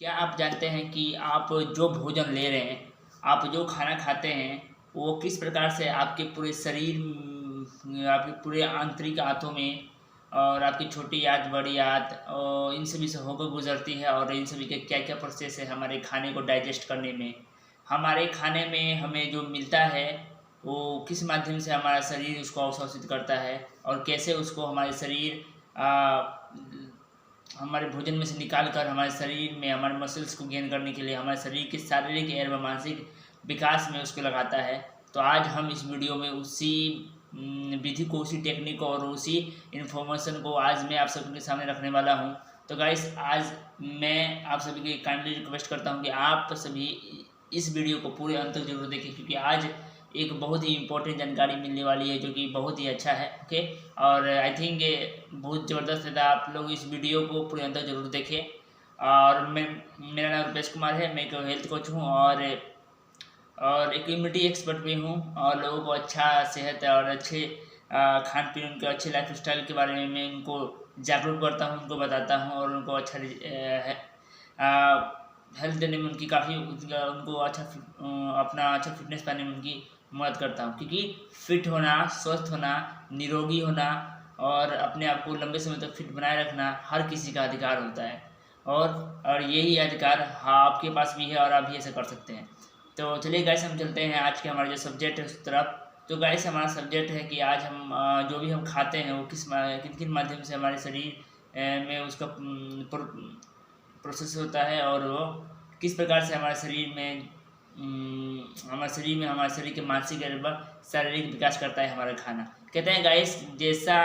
क्या आप जानते हैं कि आप जो भोजन ले रहे हैं, आप जो खाना खाते हैं, वो किस प्रकार से आपके पूरे शरीर आपके पूरे आंतरिक आंतों में और आपकी छोटी आंत, बड़ी आंत और इन सभी से होकर गुजरती है और इन सभी के क्या-क्या प्रोसेस है हमारे खाने को डाइजेस्ट करने में। हमारे खाने में हमें जो मिलता है, वो किस माध्यम से हमारा शरीर उसको अवशोषित करता है और कैसे उसको हमारे शरीर हमारे भोजन में से निकाल कर हमारे शरीर में हमारे मसल्स को गेन करने के लिए हमारे शरीर के शारीरिक एवं मानसिक विकास में उसको लगाता है। तो आज हम इस वीडियो में उसी विधि को, उसी टेक्निक को और उसी इन्फॉर्मेशन को आज मैं आप सबके सामने रखने वाला हूँ। तो गाइस, आज मैं आप सभी को काइंडली रिक्वेस्ट करता हूँ कि आप सभी इस वीडियो को पूरे अंत तक जरूर देखें, क्योंकि आज एक बहुत ही इम्पोर्टेंट जानकारी मिलने वाली है जो कि बहुत ही अच्छा है। ओके, और आई थिंक बहुत ज़बरदस्त है। आप लोग इस वीडियो को पूरे अंदर जरूर देखें। और मेरा नाम रुपेश कुमार है, मैं एक हेल्थ कोच हूँ और एक इम्यूनिटी एक्सपर्ट भी हूँ और लोगों को अच्छा सेहत और अच्छे खान पीन, उनके अच्छे लाइफ स्टाइल के बारे में मैं उनको जागरूक करता हूँ, उनको बताता हूँ और उनको अच्छा हेल्थ देने में उनकी काफ़ी उनको अच्छा अपना अच्छा फिटनेस पाने में उनकी मदद करता हूँ। क्योंकि फिट होना, स्वस्थ होना, निरोगी होना और अपने आप को लंबे समय तक फिट बनाए रखना हर किसी का अधिकार होता है। और यही अधिकार हाँ आपके पास भी है और आप भी ऐसा कर सकते हैं। तो चलिए गाइस, हम चलते हैं आज के हमारा जो सब्जेक्ट है उस तरफ। तो गाइस, हमारा सब्जेक्ट है कि आज हम जो भी हम खाते हैं वो किन किन माध्यम से हमारे शरीर में उसका प्रोसेस होता है और वो किस प्रकार से हमारे शरीर के मानसिक एवं शारीरिक विकास करता है हमारा खाना। कहते हैं गाइस, जैसा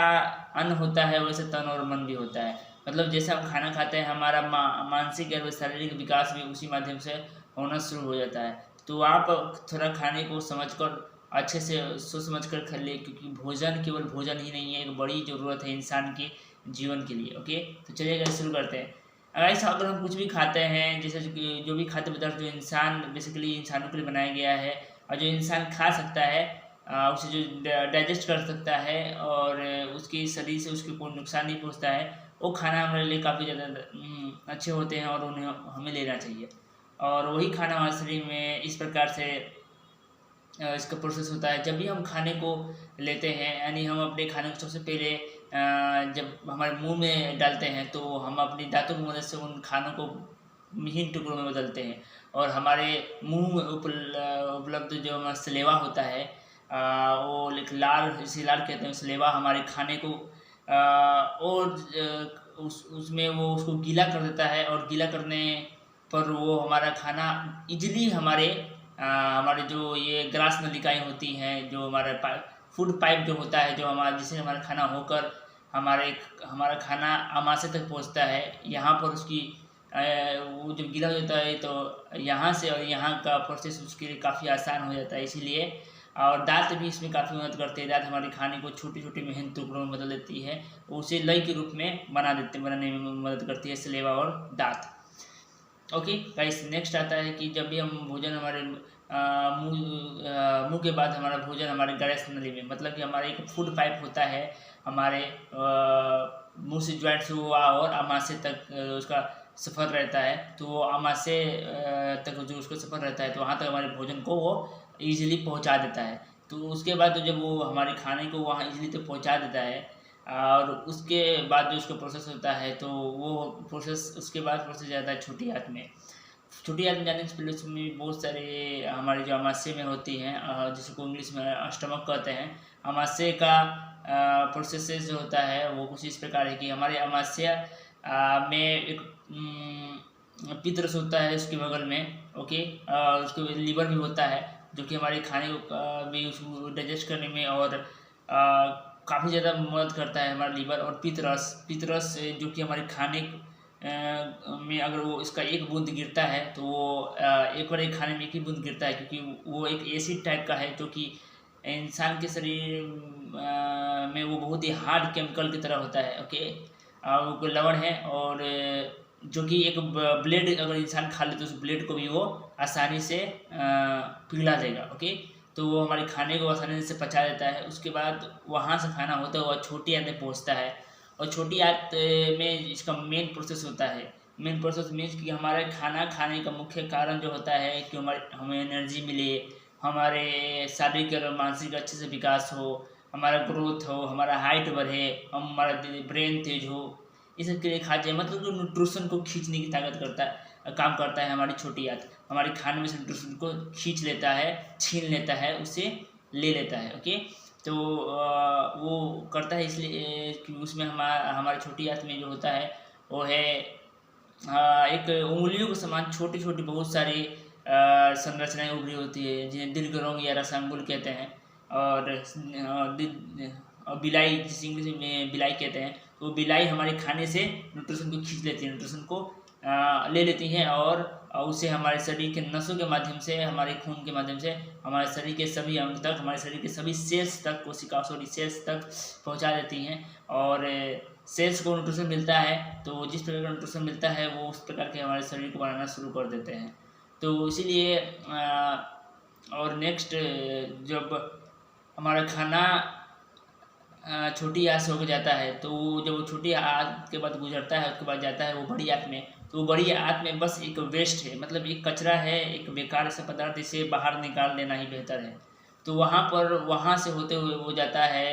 अन्न होता है वैसे तन और मन भी होता है। मतलब जैसे हम खाना खाते हैं, हमारा मानसिक एवं शारीरिक विकास भी उसी माध्यम से होना शुरू हो जाता है। तो आप थोड़ा खाने को समझकर अच्छे से सोच समझ कर खा ले, क्योंकि भोजन केवल भोजन ही नहीं है, एक बड़ी ज़रूरत है इंसान के जीवन के लिए। ओके, तो चलिए गाइस शुरू करते हैं। गाइस, अगर हम कुछ भी खाते हैं, जैसे जो भी खाद्य पदार्थ जो इंसान बेसिकली इंसानों के लिए बनाया गया है और जो इंसान खा सकता है, उसे जो डाइजेस्ट कर सकता है और उसके शरीर से उसको कोई नुकसान नहीं पहुंचता है, वो खाना हमारे लिए काफ़ी ज़्यादा अच्छे होते हैं और उन्हें हमें लेना चाहिए। और वही खाना हमारे शरीर में इस प्रकार से इसका प्रोसेस होता है। जब भी हम खाने को लेते हैं, यानी हम अपने खाने को सबसे पहले जब हमारे मुंह में डालते हैं, तो हम अपनी दांतों की मदद से उन खानों को महीन टुकड़ों में बदलते हैं और हमारे मुंह में उपलब्ध जो हमारा सलेवा होता है, वो इसे लाल कहते हैं, सलेवा हमारे खाने को और उसमें वो उसको गीला कर देता है और गीला करने पर वो हमारा खाना इजली हमारे जो ये ग्रास नलिकाएँ होती हैं, जो हमारा फूड पाइप जो होता है, जो जिससे हमारा खाना होकर हमारा खाना आमाशय तक पहुंचता है, यहाँ पर उसकी वो जब गीला हो जाता है तो यहाँ से और यहाँ का प्रोसेस उसके लिए काफ़ी आसान हो जाता है। इसीलिए और दांत भी इसमें काफ़ी मदद करते हैं। दांत हमारे खाने को छोटे छोटे महीन टुकड़ों में बदल देती है, उसे लय के रूप में बनाने में मदद करती है सलेवा और दांत। ओके गाइस, नेक्स्ट आता है कि जब भी हम भोजन हमारे मुंह के बाद हमारा भोजन हमारे गैस नली में, मतलब कि हमारा एक फूड पाइप होता है हमारे मुंह से ज्वाइंट से हुआ और आमाशय तक उसका सफ़र रहता है। तो वो आमाशय तक जो उसका सफ़र रहता है, तो वहाँ तक हमारे भोजन को वो ईजिली पहुँचा देता है। तो उसके बाद तो जब वो हमारे खाने को वहाँ ईजिली तक पहुँचा देता है और उसके बाद जो उसका प्रोसेस होता है, तो वो प्रोसेस उसके बाद प्रोसेस जाता है छोटी आंत में। छोटी आंत में जाने से पहले उसमें भी बहुत सारे हमारी जो आमाशय में होती हैं, जिसको इंग्लिश में स्टमक कहते हैं। आमाशय का प्रोसेस जो होता है वो कुछ इस प्रकार है कि हमारे आमाशय में एक पित्त होता है उसके बगल में। ओके, उसके लीवर भी होता है जो कि हमारे खाने को भी उसको डाइजेस्ट करने में और काफ़ी ज़्यादा मदद करता है हमारा लीवर। और पित्त रस जो कि हमारे खाने में अगर वो इसका एक बूंद गिरता है, तो वो एक बार एक खाने में एक ही बूंद गिरता है, क्योंकि वो एक एसिड टाइप का है जो कि इंसान के शरीर में वो बहुत ही हार्ड केमिकल की तरह होता है। ओके, वो लवण है और जो कि एक ब्लेड अगर इंसान खा ले तो उस ब्लेड को भी वो आसानी से पिघला देगा। ओके, तो वो हमारे खाने को आसानी से पचा देता है। उसके बाद वहाँ से खाना होता है वो छोटी आंत में पहुँचता है और छोटी आंत में इसका मेन प्रोसेस होता है। मेन प्रोसेस मीन्स कि हमारे खाना खाने का मुख्य कारण जो होता है कि हमें एनर्जी मिले, हमारे शारीरिक और मानसिक अच्छे से विकास हो, हमारा ग्रोथ हो, हमारा हाइट बढ़े, हमारा ब्रेन तेज हो, इस सब के लिए खाते हैं। मतलब जो न्यूट्रिशन को खींचने की ताकत करता है, काम करता है हमारी छोटी आंत, हमारे खाने में से न्यूट्रिशन को खींच लेता है, छीन लेता है, उसे ले लेता है। ओके, तो वो करता है इसलिए कि उसमें हमारी छोटी आंत में जो होता है वो है एक उंगलियों के समान छोटी छोटी बहुत सारी संरचनाएं उभरी होती है, जिन्हें दीर्घरोंग या रसांगुल कहते हैं। और बिलाई, जिस इंग्लिश में बिलाई कहते हैं, तो बिलाई हमारे खाने से न्यूट्रिशन को खींच लेती है, न्यूट्रिशन को ले लेती हैं और उसे हमारे शरीर के नसों के माध्यम से, हमारे खून के माध्यम से हमारे शरीर के सभी अंग तक, हमारे शरीर के सभी सेल्स तक, कोशिका सेल्स तक पहुंचा देती हैं। और सेल्स को न्यूट्रिशन मिलता है, तो जिस प्रकार का न्यूट्रिशन मिलता है वो उस प्रकार के हमारे शरीर को बनाना शुरू कर देते हैं। तो इसीलिए और नेक्स्ट, जब हमारा खाना छोटी आंत से होकर जाता है, तो जब वो छोटी आंत के बाद गुजरता है, उसके बाद जाता है वो बड़ी आंत में, तो वो बड़ी आंत में बस एक वेस्ट है, मतलब एक कचरा है, एक बेकार सा पदार्थ, इसे बाहर निकाल देना ही बेहतर है। तो वहाँ से होते हुए वो जाता है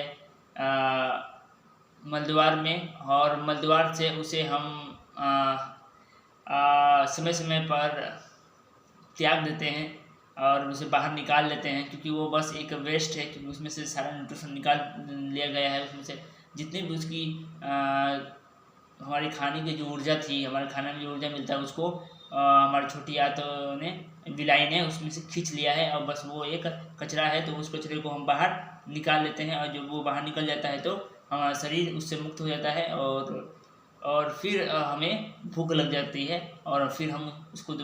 मलद्वार में, और मलद्वार से उसे हम समय समय पर त्याग देते हैं और उसे बाहर निकाल लेते हैं, क्योंकि वो बस एक वेस्ट है, क्योंकि उसमें से सारा न्यूट्रिशन निकाल लिया गया है। उसमें से जितनी भी उसकी हमारी खाने की जो ऊर्जा थी, हमारे खाने में जो ऊर्जा मिलता है, उसको हमारी छोटी आंत ने, बिलाई ने उसमें से खींच लिया है, और बस वो एक कचरा है। तो उस कचरे को हम बाहर निकाल लेते हैं, और जब वो बाहर निकल जाता है तो हमारा शरीर उससे मुक्त हो जाता है, और फिर हमें भूख लग जाती है, और फिर हम उसको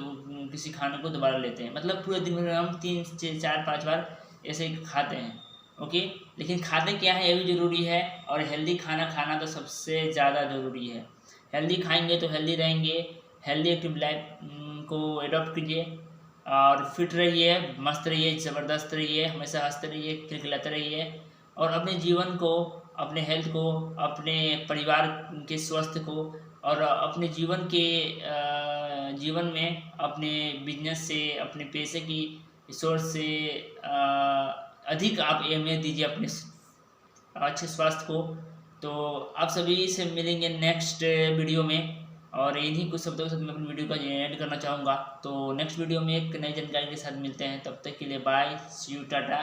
किसी खाने को दोबारा लेते हैं। मतलब पूरे दिन में हम 3 से 4 5 बार ऐसे खाते हैं। ओके, लेकिन खाते क्या है ये भी ज़रूरी है, और हेल्दी खाना खाना तो सबसे ज़्यादा ज़रूरी है। हेल्दी खाएंगे तो हेल्दी रहेंगे। हेल्दी एक्टिव लाइफ को एडॉप्ट कीजिए, और फिट रहिए, मस्त रहिए, ज़बरदस्त रहिए, हमेशा हंसते रहिए, खिलखिलाते रहिए, और अपने जीवन को, अपने हेल्थ को, अपने परिवार के स्वास्थ्य को, और अपने जीवन में अपने बिजनेस से, अपने पैसे की सोर्स से अधिक आप अहमियत दीजिए अपने अच्छे स्वास्थ्य को। तो आप सभी से मिलेंगे नेक्स्ट वीडियो में, और इन्हीं कुछ शब्दों के साथ मैं अपनी वीडियो का एंड करना चाहूँगा। तो नेक्स्ट वीडियो में एक नई जानकारी के साथ मिलते हैं, तब तक के लिए bye, see you, tata,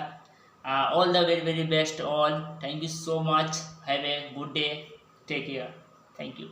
all the very very best all. Thank you so much. Have a good day. Take care. Thank you.